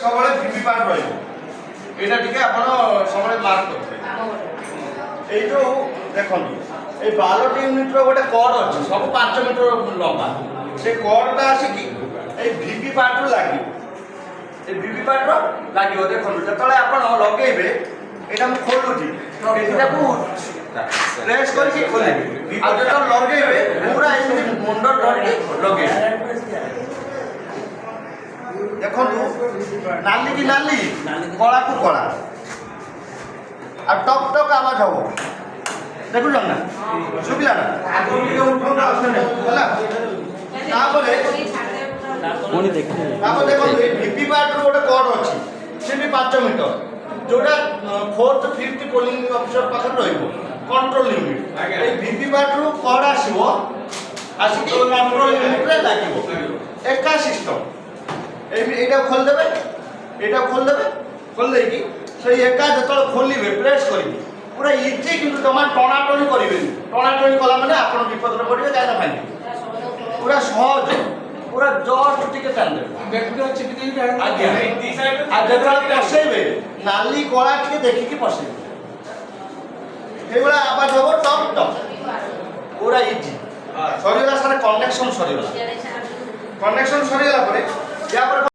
सबले VV part রইব এটা টিকে আপন सबले মার্ক করতে এই যে দেখুন এই 12টি ইউনিটর গোটে কর্ড আছে সব 5 মিটার লম্বা সে কর্ডটা আছে কি এই ভিভি পার্ট লাগি এই ভিভি পার্ট লাগিব দেখুন যেতলে আপন লগাইবে এটা আমি খোলুছি এটাকু প্রেস করিকি খোলিবে আর যেতলে লগাইবে পুরা এমনি মুন্ড ধরিকি লগাইবে দেখুন নালি কি নালি কলা কু কলা আর টক টক আওয়াজ হব দেখুন না শুভিলা না হলা তারপরে তারপরে দেখুন এই ভিপি পার্টর গোটে কোড আছে সে বি 5 মিটার जोटा 4th 5th पोलिंग ऑफिसर पाखर रहिबो कंट्रोल यूनिट ए ভিপি पार्टर कोड आसीबो आसी कंट्रोल यूनिट रे लागिबो एका सिस्टम एटा खोल देबे खोल देकी সেই একা যেতলে খোলিবে প্রেস করিবে পুরা ইজি কিন্তু তোমার টনাটনি করিবে টনাটনি কলা মানে আপন বিপদরে পড়িবে যাই না ভাই পুরা সহজ পুরা জস্ট টিকে টান দেবে ব্যাকগ্রাউন্ড চিপি দেই আজ্ঞা আর যেতলে পছাইবে নালি কলা টিকে দেখিকি পছাইবে এইগুলা আবার যাব টপ টপ পুরা ইজি সরিলা সারা কানেকশন সরিলা পরে ইয়া পরে